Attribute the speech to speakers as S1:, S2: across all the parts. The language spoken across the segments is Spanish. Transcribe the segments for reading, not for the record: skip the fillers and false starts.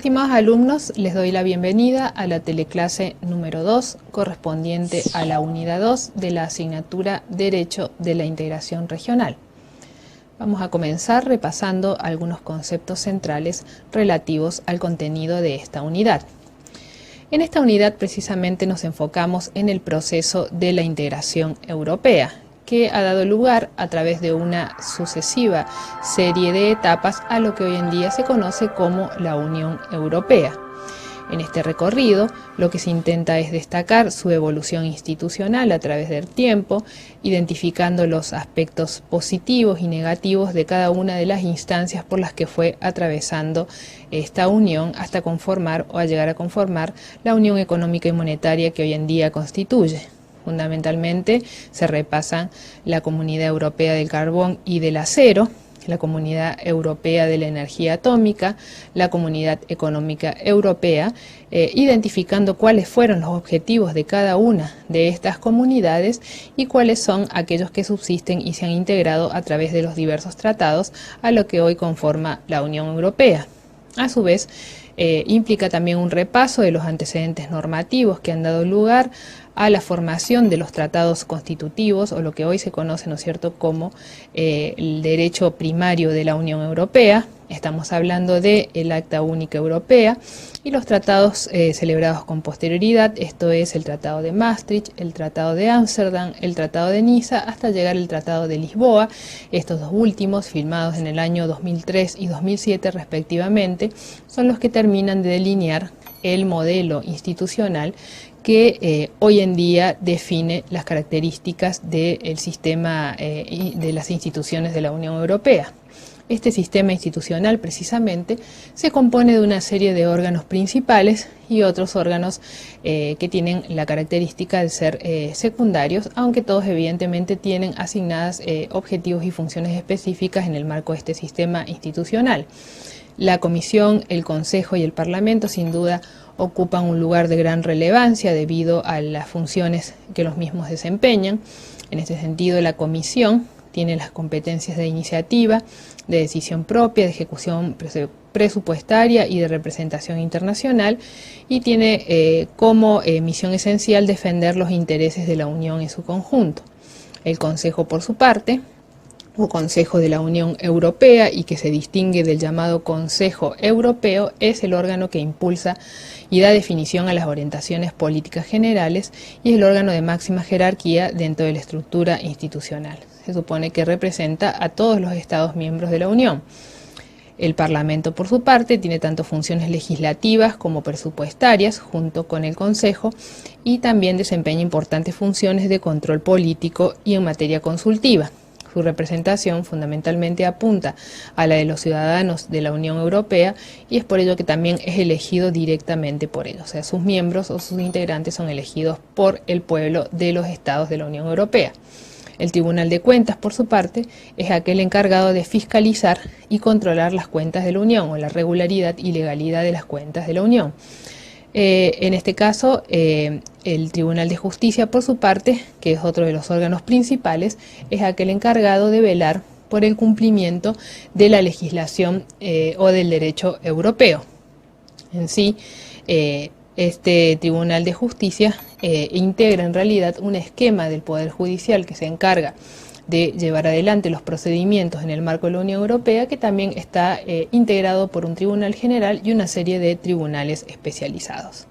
S1: Estimados alumnos, les doy la bienvenida a la teleclase número 2, correspondiente a la unidad 2 de la asignatura Derecho de la Integración Regional. Vamos a comenzar repasando algunos conceptos centrales relativos al contenido de esta unidad. En esta unidad precisamente nos enfocamos en el proceso de la integración europea, que ha dado lugar a través de una sucesiva serie de etapas a lo que hoy en día se conoce como la Unión Europea. En este recorrido, lo que se intenta es destacar su evolución institucional a través del tiempo, identificando los aspectos positivos y negativos de cada una de las instancias por las que fue atravesando esta unión hasta conformar o a llegar a conformar la Unión Económica y Monetaria que hoy en día constituye. Fundamentalmente se repasan la Comunidad Europea del Carbón y del Acero, la Comunidad Europea de la Energía Atómica, la Comunidad Económica Europea, identificando cuáles fueron los objetivos de cada una de estas comunidades y cuáles son aquellos que subsisten y se han integrado a través de los diversos tratados a lo que hoy conforma la Unión Europea. A su vez, implica también un repaso de los antecedentes normativos que han dado lugar a la formación de los tratados constitutivos, o lo que hoy se conoce, ¿no es cierto?, como el derecho primario de la Unión Europea. Estamos hablando del Acta Única Europea y los tratados celebrados con posterioridad, esto es el Tratado de Maastricht, el Tratado de Ámsterdam, el Tratado de Niza, hasta llegar al Tratado de Lisboa. Estos dos últimos, firmados en el año 2003 y 2007 respectivamente, son los que terminan de delinear el modelo institucional que hoy en día define las características del sistema de las instituciones de la Unión Europea. Este sistema institucional precisamente se compone de una serie de órganos principales y otros órganos que tienen la característica de ser secundarios, aunque todos evidentemente tienen asignadas objetivos y funciones específicas en el marco de este sistema institucional. La Comisión, el Consejo y el Parlamento sin duda ocupan un lugar de gran relevancia debido a las funciones que los mismos desempeñan. En este sentido, la Comisión tiene las competencias de iniciativa, de decisión propia, de ejecución presupuestaria y de representación internacional, y tiene como misión esencial defender los intereses de la Unión en su conjunto. El Consejo, por su parte, o Consejo de la Unión Europea, y que se distingue del llamado Consejo Europeo, es el órgano que impulsa y da definición a las orientaciones políticas generales y es el órgano de máxima jerarquía dentro de la estructura institucional. Se supone que representa a todos los Estados miembros de la Unión. El Parlamento, por su parte, tiene tanto funciones legislativas como presupuestarias junto con el Consejo, y también desempeña importantes funciones de control político y en materia consultiva. Su representación fundamentalmente apunta a la de los ciudadanos de la Unión Europea y es por ello que también es elegido directamente por ellos. O sea, sus miembros o sus integrantes son elegidos por el pueblo de los estados de la Unión Europea. El Tribunal de Cuentas, por su parte, es aquel encargado de fiscalizar y controlar las cuentas de la Unión o la regularidad y legalidad de las cuentas de la Unión. En este caso, el Tribunal de Justicia, por su parte, que es otro de los órganos principales, es aquel encargado de velar por el cumplimiento de la legislación o del derecho europeo. En sí, este Tribunal de Justicia integra en realidad un esquema del Poder Judicial que se encarga de llevar adelante los procedimientos en el marco de la Unión Europea, que también está integrado por un tribunal general y una serie de tribunales especializados.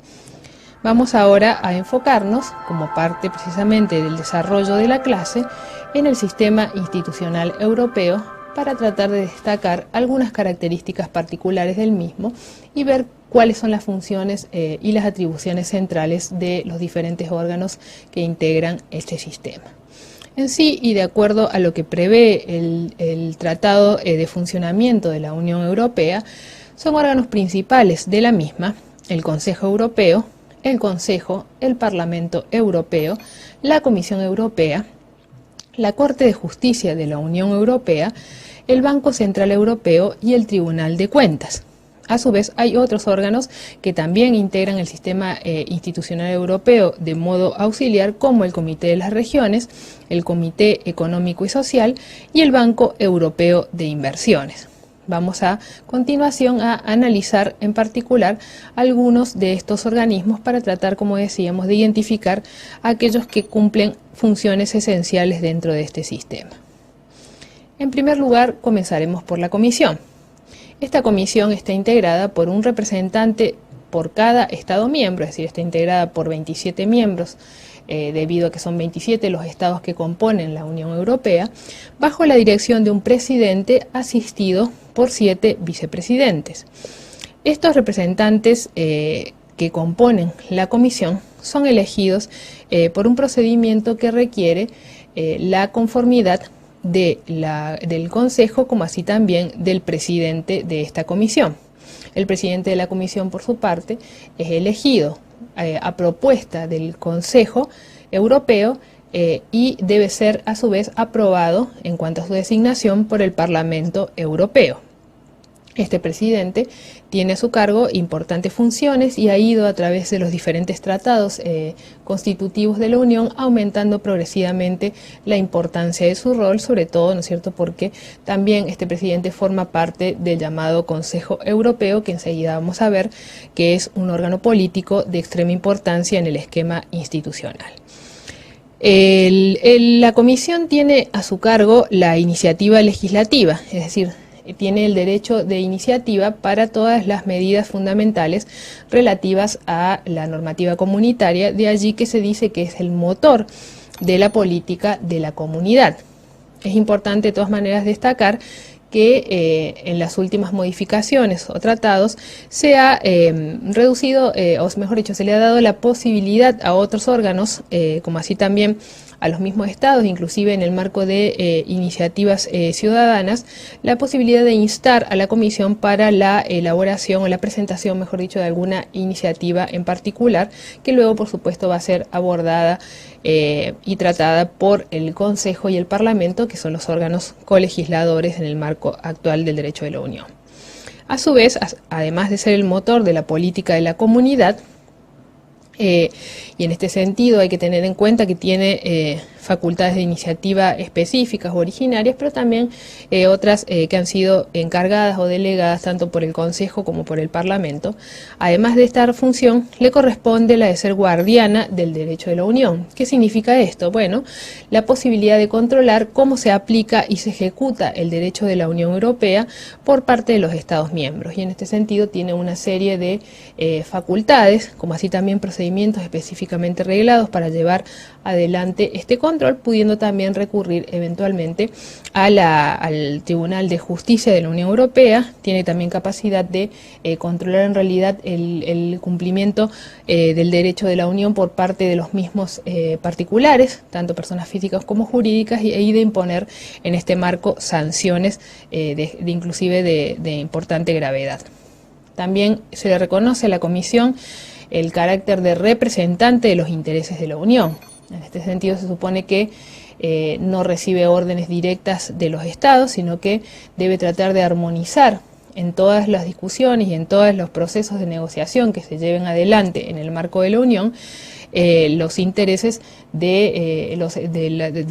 S1: Vamos ahora a enfocarnos, como parte precisamente del desarrollo de la clase, en el sistema institucional europeo para tratar de destacar algunas características particulares del mismo y ver cuáles son las funciones y las atribuciones centrales de los diferentes órganos que integran este sistema. En sí, y de acuerdo a lo que prevé el Tratado de Funcionamiento de la Unión Europea, son órganos principales de la misma el Consejo Europeo, el Consejo, el Parlamento Europeo, la Comisión Europea, la Corte de Justicia de la Unión Europea, el Banco Central Europeo y el Tribunal de Cuentas. A su vez, hay otros órganos que también integran el sistema institucional europeo de modo auxiliar, como el Comité de las Regiones, el Comité Económico y Social y el Banco Europeo de Inversiones. Vamos a continuación a analizar en particular algunos de estos organismos para tratar, como decíamos, de identificar aquellos que cumplen funciones esenciales dentro de este sistema. En primer lugar, comenzaremos por la comisión. Esta comisión está integrada por un representante por cada Estado miembro, es decir, está integrada por 27 miembros, debido a que son 27 los estados que componen la Unión Europea, bajo la dirección de un presidente asistido por 7 vicepresidentes. Estos representantes que componen la comisión son elegidos por un procedimiento que requiere la conformidad del Consejo, como así también del presidente de esta comisión. El presidente de la comisión, por su parte, es elegido a propuesta del Consejo Europeo y debe ser a su vez aprobado en cuanto a su designación por el Parlamento Europeo. Este presidente tiene a su cargo importantes funciones y ha ido a través de los diferentes tratados constitutivos de la Unión aumentando progresivamente la importancia de su rol, sobre todo, ¿no es cierto?, porque también este presidente forma parte del llamado Consejo Europeo, que enseguida vamos a ver que es un órgano político de extrema importancia en el esquema institucional. La Comisión tiene a su cargo la iniciativa legislativa, es decir, tiene el derecho de iniciativa para todas las medidas fundamentales relativas a la normativa comunitaria, de allí que se dice que es el motor de la política de la comunidad. Es importante de todas maneras destacar que en las últimas modificaciones o tratados se ha reducido, o mejor dicho, se le ha dado la posibilidad a otros órganos, como así también a los mismos estados, inclusive en el marco de iniciativas ciudadanas, la posibilidad de instar a la Comisión para la elaboración o la presentación, mejor dicho, de alguna iniciativa en particular, que luego, por supuesto, va a ser abordada y tratada por el Consejo y el Parlamento, que son los órganos colegisladores en el marco actual del derecho de la Unión. A su vez, además de ser el motor de la política de la comunidad, y en este sentido hay que tener en cuenta que tiene facultades de iniciativa específicas o originarias, pero también otras que han sido encargadas o delegadas tanto por el Consejo como por el Parlamento. Además de esta función, le corresponde la de ser guardiana del derecho de la Unión. ¿Qué significa esto? Bueno, la posibilidad de controlar cómo se aplica y se ejecuta el derecho de la Unión Europea por parte de los Estados miembros. Y en este sentido tiene una serie de facultades, como así también procedimientos específicamente reglados para llevar adelante este control, pudiendo también recurrir eventualmente al Tribunal de Justicia de la Unión Europea. Tiene también capacidad de controlar en realidad el cumplimiento del derecho de la Unión por parte de los mismos particulares, tanto personas físicas como jurídicas, y de imponer en este marco sanciones inclusive de importante gravedad. También se le reconoce a la Comisión el carácter de representante de los intereses de la Unión. En este sentido se supone que no recibe órdenes directas de los estados, sino que debe tratar de armonizar en todas las discusiones y en todos los procesos de negociación que se lleven adelante en el marco de la Unión, los intereses de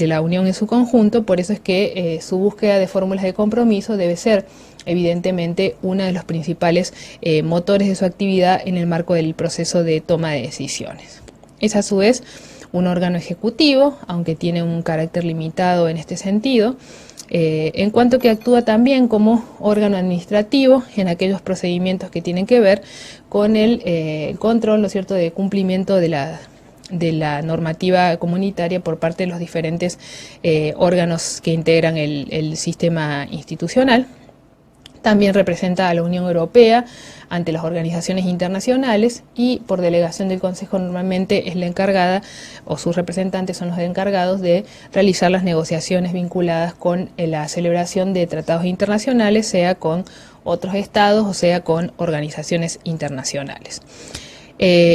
S1: la Unión en su conjunto. Por eso es que su búsqueda de fórmulas de compromiso debe ser evidentemente uno de los principales motores de su actividad en el marco del proceso de toma de decisiones. Es a su vez un órgano ejecutivo, aunque tiene un carácter limitado en este sentido, en cuanto que actúa también como órgano administrativo en aquellos procedimientos que tienen que ver con el control, ¿no es cierto?, de cumplimiento de la normativa comunitaria por parte de los diferentes órganos que integran el sistema institucional. También representa a la Unión Europea ante las organizaciones internacionales y por delegación del Consejo normalmente es la encargada, o sus representantes son los encargados de realizar las negociaciones vinculadas con la celebración de tratados internacionales, sea con otros estados o sea con organizaciones internacionales.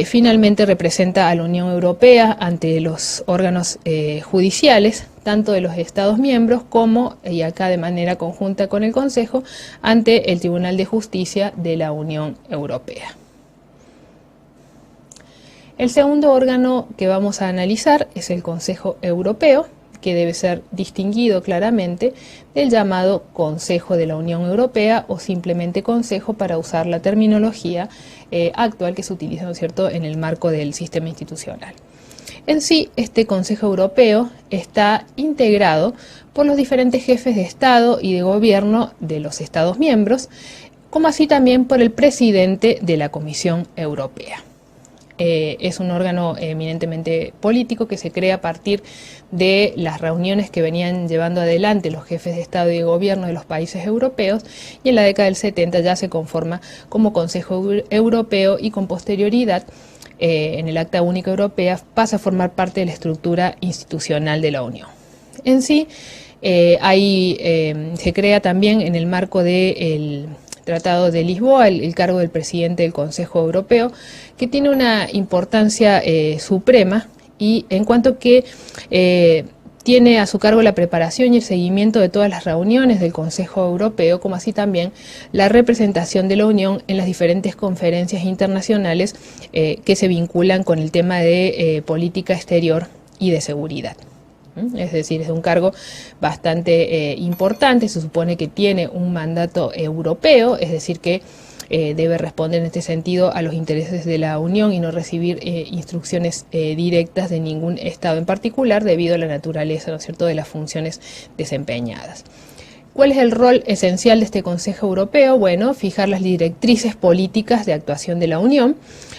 S1: Finalmente representa a la Unión Europea ante los órganos judiciales, tanto de los Estados miembros como, y acá de manera conjunta con el Consejo, ante el Tribunal de Justicia de la Unión Europea. El segundo órgano que vamos a analizar es el Consejo Europeo. que debe ser distinguido claramente del llamado Consejo de la Unión Europea o simplemente Consejo para usar la terminología actual que se utiliza, ¿no es cierto?, en el marco del sistema institucional. En sí, este Consejo Europeo está integrado por los diferentes jefes de Estado y de Gobierno de los Estados miembros, como así también por el presidente de la Comisión Europea. Es un órgano eminentemente político que se crea a partir de las reuniones que venían llevando adelante los jefes de Estado y de Gobierno de los países europeos, y en la década del 70 ya se conforma como Consejo Europeo y con posterioridad en el Acta Única Europea pasa a formar parte de la estructura institucional de la Unión. En sí, se crea también en el marco del Tratado de Lisboa el cargo del presidente del Consejo Europeo, que tiene una importancia suprema, y en cuanto que tiene a su cargo la preparación y el seguimiento de todas las reuniones del Consejo Europeo, como así también la representación de la Unión en las diferentes conferencias internacionales que se vinculan con el tema de política exterior y de seguridad. Es decir, es un cargo bastante importante. Se supone que tiene un mandato europeo, es decir, que debe responder en este sentido a los intereses de la Unión y no recibir instrucciones directas de ningún Estado en particular, debido a la naturaleza, ¿no es cierto?, de las funciones desempeñadas. ¿Cuál es el rol esencial de este Consejo Europeo? Bueno, fijar las directrices políticas de actuación de la Unión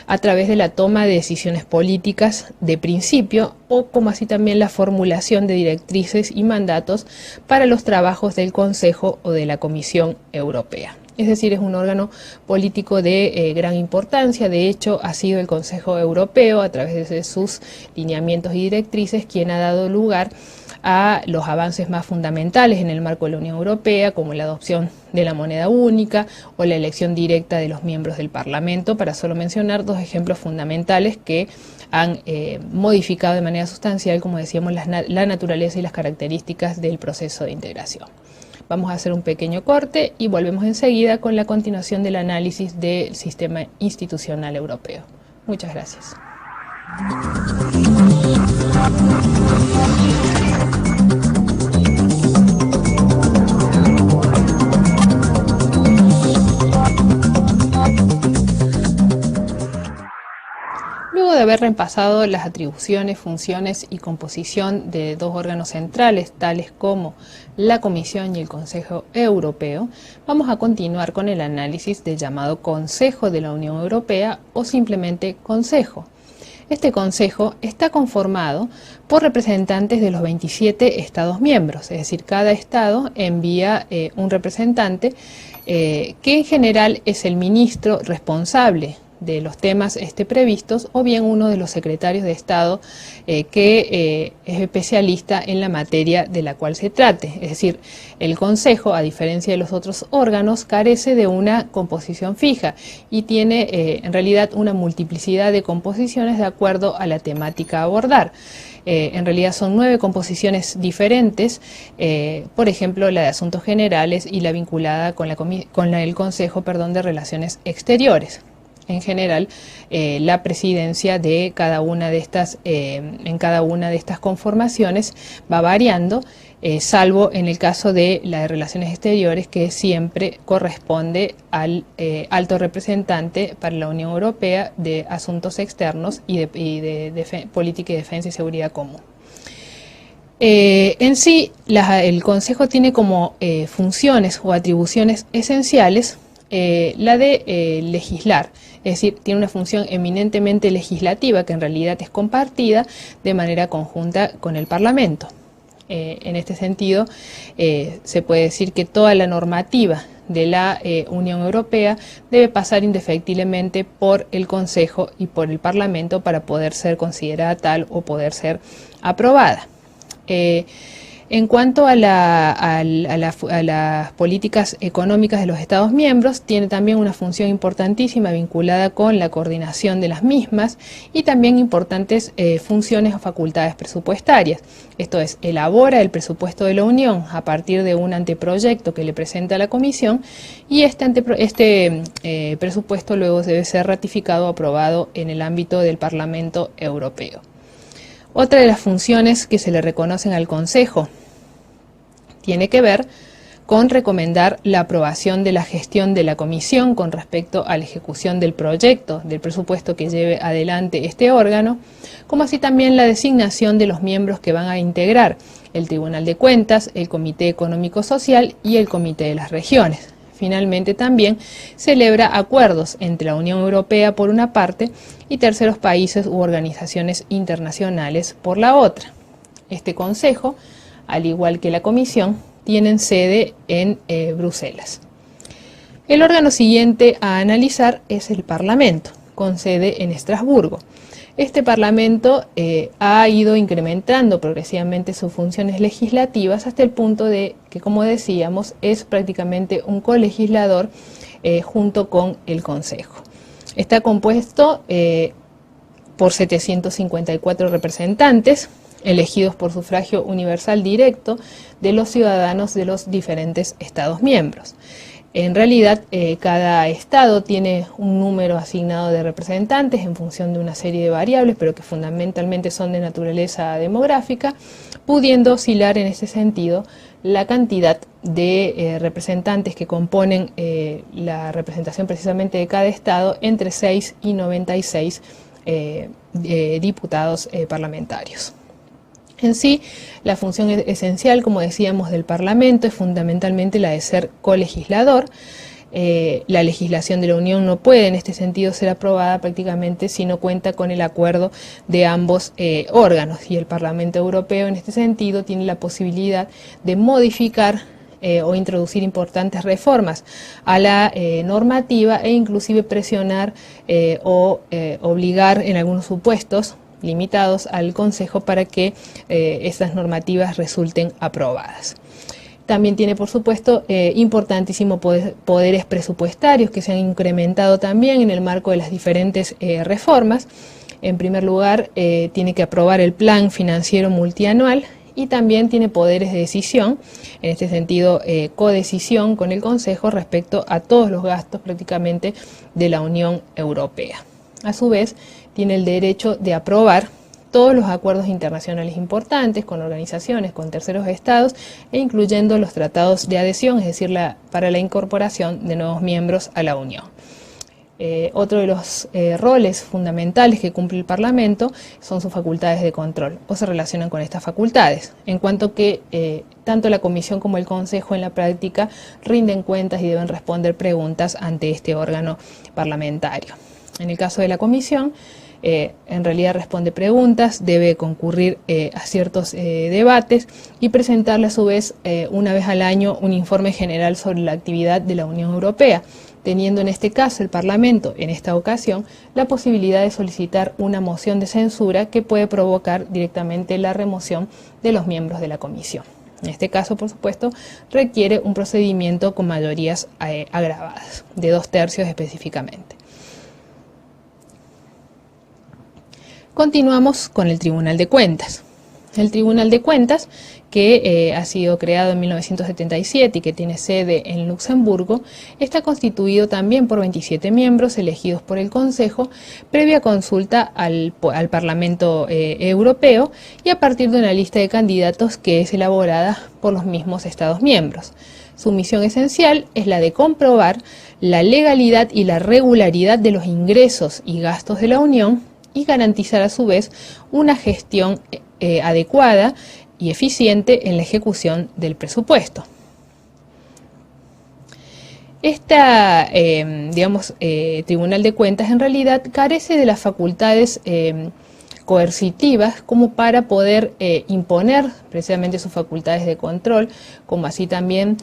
S1: a través de la toma de decisiones políticas de principio, o como así también la formulación de directrices y mandatos para los trabajos del Consejo o de la Comisión Europea. Es decir, es un órgano político de gran importancia. De hecho, ha sido el Consejo Europeo, a través de sus lineamientos y directrices, quien ha dado lugar a los avances más fundamentales en el marco de la Unión Europea, como la adopción de la moneda única o la elección directa de los miembros del Parlamento, para solo mencionar dos ejemplos fundamentales que han modificado de manera sustancial, como decíamos, la naturaleza y las características del proceso de integración. Vamos a hacer un pequeño corte y volvemos enseguida con la continuación del análisis del sistema institucional europeo. Muchas gracias. Luego de haber repasado las atribuciones, funciones y composición de dos órganos centrales, tales como la Comisión y el Consejo Europeo, vamos a continuar con el análisis del llamado Consejo de la Unión Europea, o simplemente Consejo. Este Consejo está conformado por representantes de los 27 Estados miembros, es decir, cada Estado envía un representante que en general es el ministro responsable de los temas previstos, o bien uno de los secretarios de Estado que es especialista en la materia de la cual se trate. Es decir, el Consejo, a diferencia de los otros órganos, carece de una composición fija y tiene en realidad una multiplicidad de composiciones de acuerdo a la temática a abordar. En realidad son 9 composiciones diferentes, por ejemplo la de Asuntos Generales y la vinculada con el Consejo de Relaciones Exteriores. En general, la presidencia de cada una de estas, en cada una de estas conformaciones va variando, salvo en el caso de la de Relaciones Exteriores, que siempre corresponde al alto representante para la Unión Europea de Asuntos Externos y de Política y Defensa y Seguridad Común. En sí, el Consejo tiene como funciones o atribuciones esenciales la de legislar. Es decir, tiene una función eminentemente legislativa que en realidad es compartida de manera conjunta con el Parlamento. En este sentido, se puede decir que toda la normativa de la Unión Europea debe pasar indefectiblemente por el Consejo y por el Parlamento para poder ser considerada tal o poder ser aprobada. En cuanto a las políticas económicas de los Estados miembros, tiene también una función importantísima vinculada con la coordinación de las mismas y también importantes funciones o facultades presupuestarias. Esto es, elabora el presupuesto de la Unión a partir de un anteproyecto que le presenta a la Comisión, y este presupuesto luego debe ser ratificado o aprobado en el ámbito del Parlamento Europeo. Otra de las funciones que se le reconocen al Consejo tiene que ver con recomendar la aprobación de la gestión de la Comisión con respecto a la ejecución del proyecto del presupuesto que lleve adelante este órgano, como así también la designación de los miembros que van a integrar el Tribunal de Cuentas, el Comité Económico Social y el Comité de las Regiones. Finalmente también celebra acuerdos entre la Unión Europea por una parte y terceros países u organizaciones internacionales por la otra. Este Consejo, al igual que la Comisión, tienen sede en Bruselas. El órgano siguiente a analizar es el Parlamento, con sede en Estrasburgo. Este Parlamento ha ido incrementando progresivamente sus funciones legislativas hasta el punto de que, como decíamos, es prácticamente un colegislador junto con el Consejo. Está compuesto por 754 representantes, elegidos por sufragio universal directo de los ciudadanos de los diferentes Estados miembros. En realidad, cada Estado tiene un número asignado de representantes en función de una serie de variables, pero que fundamentalmente son de naturaleza demográfica, pudiendo oscilar en ese sentido la cantidad de representantes que componen la representación precisamente de cada Estado entre 6 y 96 diputados parlamentarios. En sí, la función esencial, como decíamos, del Parlamento es fundamentalmente la de ser colegislador. La legislación de la Unión no puede en este sentido ser aprobada prácticamente si no cuenta con el acuerdo de ambos órganos, y el Parlamento Europeo en este sentido tiene la posibilidad de modificar o introducir importantes reformas a la normativa e inclusive presionar o obligar en algunos supuestos limitados al Consejo para que estas normativas resulten aprobadas. También tiene, por supuesto, importantísimos poderes presupuestarios que se han incrementado también en el marco de las diferentes reformas. En primer lugar, tiene que aprobar el plan financiero multianual y también tiene poderes de decisión, en este sentido codecisión con el Consejo respecto a todos los gastos prácticamente de la Unión Europea. A su vez, tiene el derecho de aprobar todos los acuerdos internacionales importantes con organizaciones, con terceros estados e incluyendo los tratados de adhesión, es decir, para la incorporación de nuevos miembros a la Unión. Otro de los roles fundamentales que cumple el Parlamento son sus facultades de control o se relacionan con estas facultades, en cuanto que tanto la Comisión como el Consejo en la práctica rinden cuentas y deben responder preguntas ante este órgano parlamentario. En el caso de la Comisión, en realidad responde preguntas, debe concurrir a ciertos debates y presentarle a su vez una vez al año un informe general sobre la actividad de la Unión Europea, teniendo en este caso el Parlamento, en esta ocasión, la posibilidad de solicitar una moción de censura que puede provocar directamente la remoción de los miembros de la Comisión. En este caso, por supuesto, requiere un procedimiento con mayorías agravadas, de 2/3 específicamente. Continuamos con el Tribunal de Cuentas. El Tribunal de Cuentas, que ha sido creado en 1977 y que tiene sede en Luxemburgo, está constituido también por 27 miembros elegidos por el Consejo, previa consulta al Parlamento Europeo y a partir de una lista de candidatos que es elaborada por los mismos Estados miembros. Su misión esencial es la de comprobar la legalidad y la regularidad de los ingresos y gastos de la Unión y garantizar a su vez una gestión adecuada y eficiente en la ejecución del presupuesto. Esta, Tribunal de Cuentas en realidad carece de las facultades coercitivas como para poder imponer precisamente sus facultades de control, como así también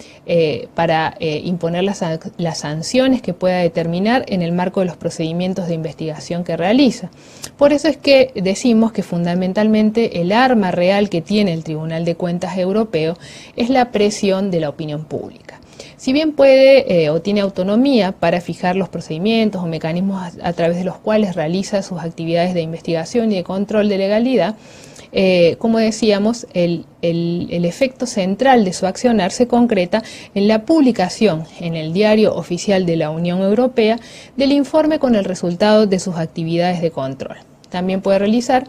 S1: para imponer las sanciones que pueda determinar en el marco de los procedimientos de investigación que realiza. Por eso es que decimos que fundamentalmente el arma real que tiene el Tribunal de Cuentas Europeo es la presión de la opinión pública. Si bien puede o tiene autonomía para fijar los procedimientos o mecanismos a través de los cuales realiza sus actividades de investigación y de control de legalidad, como decíamos, el efecto central de su accionar se concreta en la publicación en el Diario Oficial de la Unión Europea del informe con el resultado de sus actividades de control. También puede realizar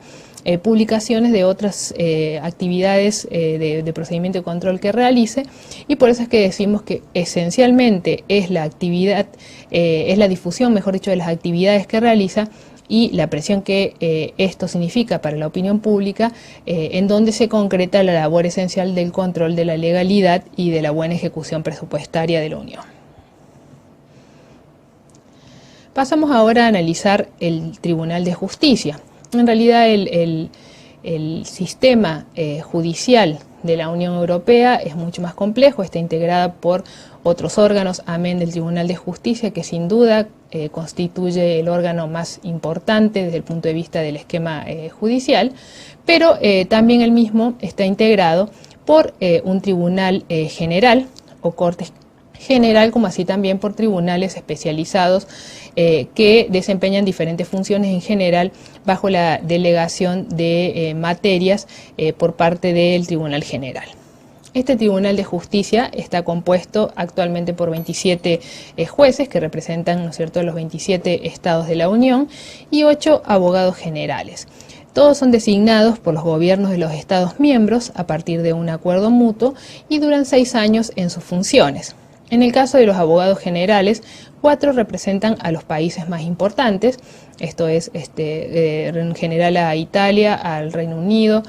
S1: publicaciones de otras actividades de procedimiento de control que realice, y por eso es que decimos que esencialmente es la actividad, es la difusión, mejor dicho, de las actividades que realiza y la presión que esto significa para la opinión pública, en donde se concreta la labor esencial del control de la legalidad y de la buena ejecución presupuestaria de la Unión. Pasamos ahora a analizar el Tribunal de Justicia. En realidad el sistema judicial de la Unión Europea es mucho más complejo, está integrada por otros órganos, amén del Tribunal de Justicia, que sin duda constituye el órgano más importante desde el punto de vista del esquema judicial, pero también el mismo está integrado por un tribunal general o corte general, como así también por tribunales especializados que desempeñan diferentes funciones en general bajo la delegación de materias por parte del Tribunal General. Este Tribunal de Justicia está compuesto actualmente por 27 jueces que representan, ¿no es cierto?, los 27 estados de la Unión y 8 abogados generales. Todos son designados por los gobiernos de los estados miembros a partir de un acuerdo mutuo y duran 6 años en sus funciones. En el caso de los abogados generales, 4 representan a los países más importantes, esto es en general a Italia, al Reino Unido,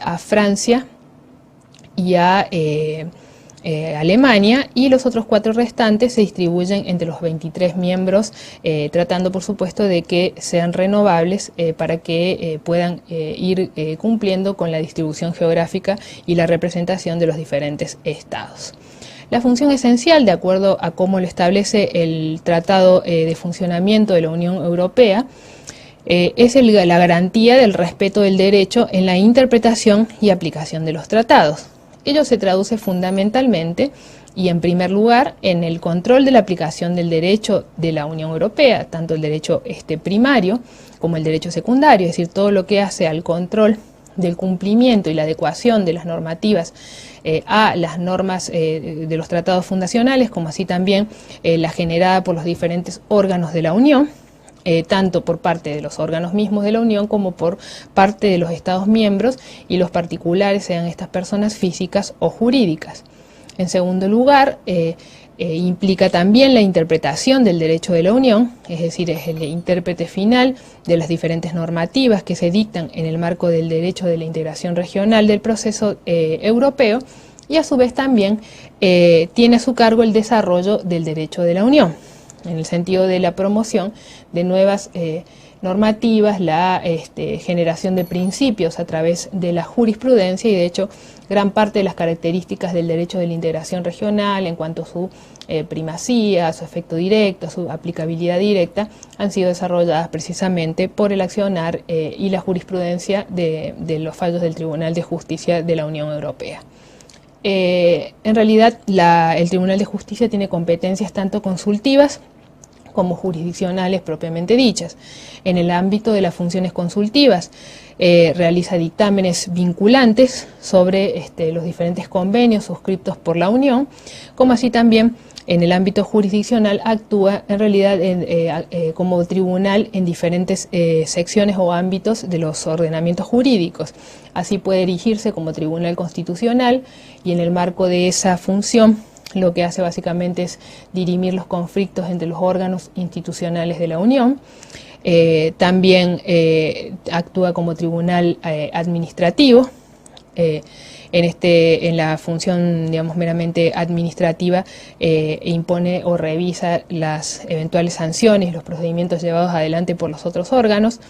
S1: a Francia y a Alemania, y los otros 4 restantes se distribuyen entre los 23 miembros, tratando por supuesto de que sean renovables para que puedan ir cumpliendo con la distribución geográfica y la representación de los diferentes estados. La función esencial, de acuerdo a cómo lo establece el Tratado de Funcionamiento de la Unión Europea, es la garantía del respeto del derecho en la interpretación y aplicación de los tratados. Ello se traduce fundamentalmente y en primer lugar en el control de la aplicación del derecho de la Unión Europea, tanto el derecho primario como el derecho secundario, es decir, todo lo que hace al control del cumplimiento y la adecuación de las normativas a las normas de los tratados fundacionales, como así también la generada por los diferentes órganos de la Unión, tanto por parte de los órganos mismos de la Unión como por parte de los Estados miembros y los particulares, sean estas personas físicas o jurídicas. En segundo lugar, implica también la interpretación del derecho de la Unión, es decir, es el intérprete final de las diferentes normativas que se dictan en el marco del derecho de la integración regional del proceso europeo, y a su vez también tiene a su cargo el desarrollo del derecho de la Unión, en el sentido de la promoción de nuevas normativas, la generación de principios a través de la jurisprudencia, y de hecho gran parte de las características del derecho de la integración regional en cuanto a su primacía, su efecto directo, su aplicabilidad directa, han sido desarrolladas precisamente por el accionar y la jurisprudencia de los fallos del Tribunal de Justicia de la Unión Europea. En realidad el Tribunal de Justicia tiene competencias tanto consultivas como jurisdiccionales propiamente dichas. En el ámbito de las funciones consultivas, realiza dictámenes vinculantes sobre los diferentes convenios suscritos por la Unión, como así también en el ámbito jurisdiccional actúa en realidad como tribunal en diferentes secciones o ámbitos de los ordenamientos jurídicos. Así puede erigirse como tribunal constitucional, y en el marco de esa función lo que hace básicamente es dirimir los conflictos entre los órganos institucionales de la Unión. También actúa como tribunal administrativo. En la función, digamos, meramente administrativa, impone o revisa las eventuales sanciones, los procedimientos llevados adelante por los otros órganos.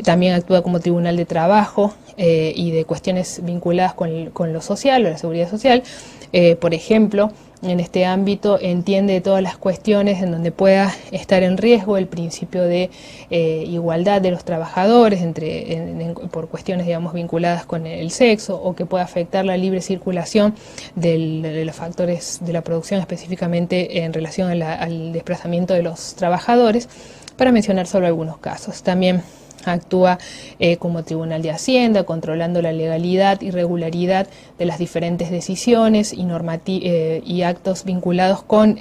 S1: También actúa como tribunal de trabajo y de cuestiones vinculadas con lo social o la seguridad social. Por ejemplo, en este ámbito entiende todas las cuestiones en donde pueda estar en riesgo el principio de igualdad de los trabajadores por cuestiones, digamos, vinculadas con el sexo, o que pueda afectar la libre circulación de los factores de la producción, específicamente en relación al desplazamiento de los trabajadores, para mencionar solo algunos casos. También actúa como Tribunal de Hacienda, controlando la legalidad y regularidad de las diferentes decisiones y actos vinculados con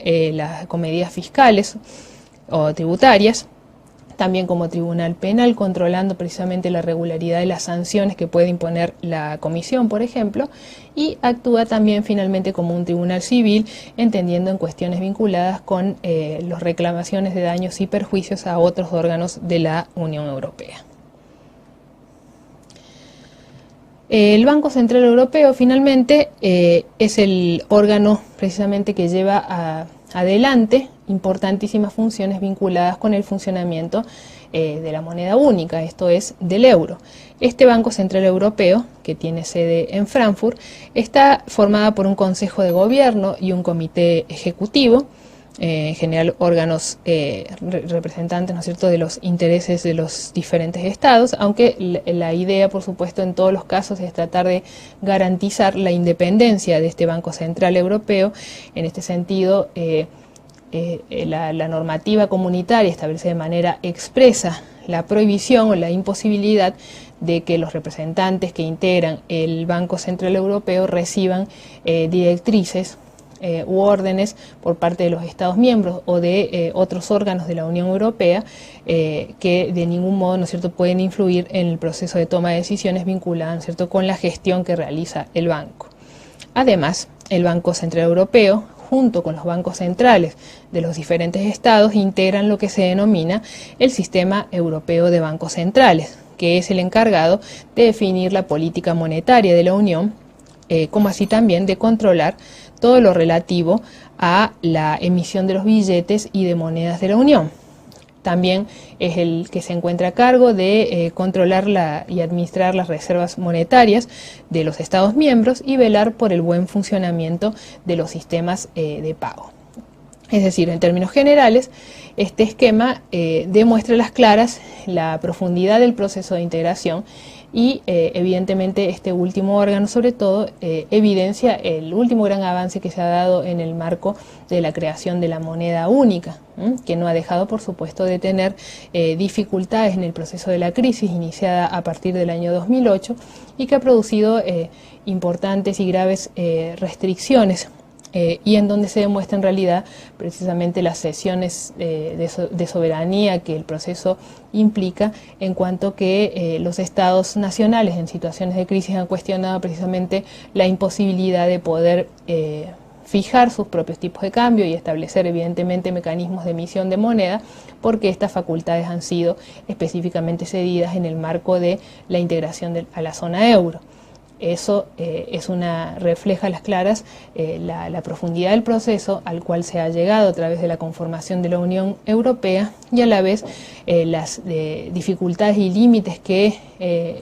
S1: medidas fiscales o tributarias. también como tribunal penal, controlando precisamente la regularidad de las sanciones que puede imponer la comisión, por ejemplo, y actúa también finalmente como un tribunal civil, entendiendo en cuestiones vinculadas con las reclamaciones de daños y perjuicios a otros órganos de la Unión Europea. El Banco Central Europeo finalmente es el órgano precisamente que lleva adelante importantísimas funciones vinculadas con el funcionamiento de la moneda única, esto es, del euro. Este Banco Central Europeo, que tiene sede en Frankfurt, está formada por un Consejo de Gobierno y un Comité Ejecutivo, en general órganos representantes, ¿no es cierto?, de los intereses de los diferentes estados, aunque la idea, por supuesto, en todos los casos es tratar de garantizar la independencia de este Banco Central Europeo. En este sentido, la normativa comunitaria establece de manera expresa la prohibición o la imposibilidad de que los representantes que integran el Banco Central Europeo reciban directrices u órdenes por parte de los Estados miembros o de otros órganos de la Unión Europea que de ningún modo, ¿no es cierto?, pueden influir en el proceso de toma de decisiones vinculadas, ¿no es cierto?, con la gestión que realiza el banco. Además, el Banco Central Europeo, junto con los bancos centrales de los diferentes estados, integran lo que se denomina el Sistema Europeo de Bancos Centrales, que es el encargado de definir la política monetaria de la Unión, como así también de controlar todo lo relativo a la emisión de los billetes y de monedas de la Unión. También es el que se encuentra a cargo de controlar y administrar las reservas monetarias de los Estados miembros y velar por el buen funcionamiento de los sistemas de pago. Es decir, en términos generales, este esquema demuestra a las claras la profundidad del proceso de integración y evidentemente este último órgano sobre todo evidencia el último gran avance que se ha dado en el marco de la creación de la moneda única, que no ha dejado por supuesto de tener dificultades en el proceso de la crisis iniciada a partir del año 2008 y que ha producido importantes y graves restricciones y en donde se demuestra en realidad precisamente las cesiones de soberanía que el proceso implica, en cuanto que los estados nacionales en situaciones de crisis han cuestionado precisamente la imposibilidad de poder fijar sus propios tipos de cambio y establecer evidentemente mecanismos de emisión de moneda, porque estas facultades han sido específicamente cedidas en el marco de la integración a la zona euro. Eso refleja a las claras la profundidad del proceso al cual se ha llegado a través de la conformación de la Unión Europea y a la vez las dificultades y límites que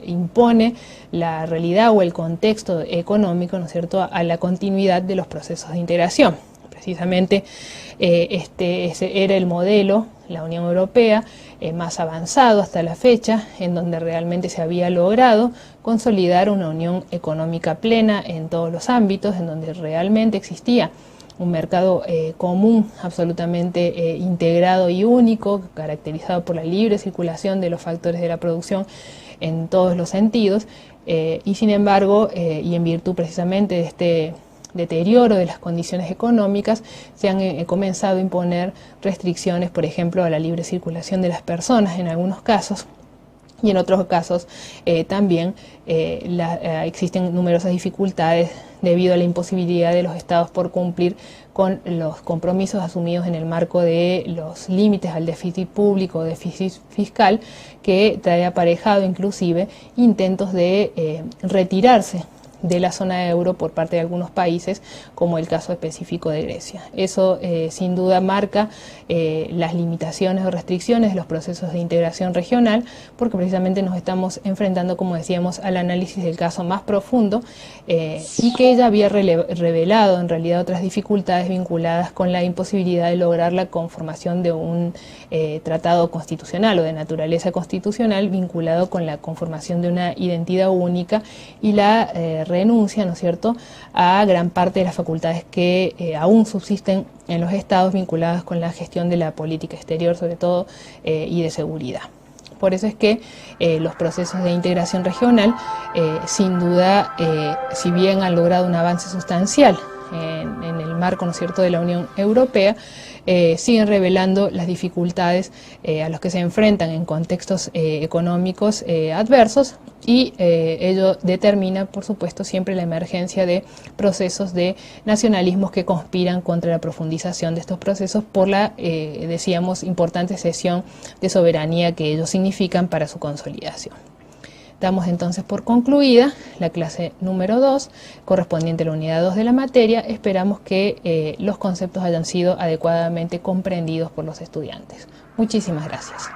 S1: impone la realidad o el contexto económico, ¿no es cierto?, a la continuidad de los procesos de integración. Precisamente ese era el modelo, la Unión Europea, más avanzado hasta la fecha, en donde realmente se había logrado consolidar una unión económica plena en todos los ámbitos, en donde realmente existía un mercado común absolutamente integrado y único, caracterizado por la libre circulación de los factores de la producción en todos los sentidos, y sin embargo, y en virtud precisamente de este deterioro de las condiciones económicas, se han comenzado a imponer restricciones, por ejemplo, a la libre circulación de las personas en algunos casos, y en otros casos también existen numerosas dificultades debido a la imposibilidad de los estados por cumplir con los compromisos asumidos en el marco de los límites al déficit público, déficit fiscal, que trae aparejado inclusive intentos de retirarse de la zona euro por parte de algunos países, como el caso específico de Grecia. Eso sin duda marca las limitaciones o restricciones de los procesos de integración regional, porque precisamente nos estamos enfrentando, como decíamos, al análisis del caso más profundo y que ya había revelado en realidad otras dificultades vinculadas con la imposibilidad de lograr la conformación de un tratado constitucional o de naturaleza constitucional vinculado con la conformación de una identidad única y la renuncia, ¿no es cierto?, a gran parte de las facultades que aún subsisten en los estados vinculadas con la gestión de la política exterior, sobre todo, y de seguridad. Por eso es que los procesos de integración regional, sin duda, si bien han logrado un avance sustancial en el marco, ¿no es cierto?, de la Unión Europea, siguen revelando las dificultades a las que se enfrentan en contextos económicos adversos, y ello determina, por supuesto, siempre la emergencia de procesos de nacionalismos que conspiran contra la profundización de estos procesos por la, decíamos, importante cesión de soberanía que ellos significan para su consolidación. Damos entonces por concluida la clase número 2, correspondiente a la unidad 2 de la materia. Esperamos que los conceptos hayan sido adecuadamente comprendidos por los estudiantes. Muchísimas gracias.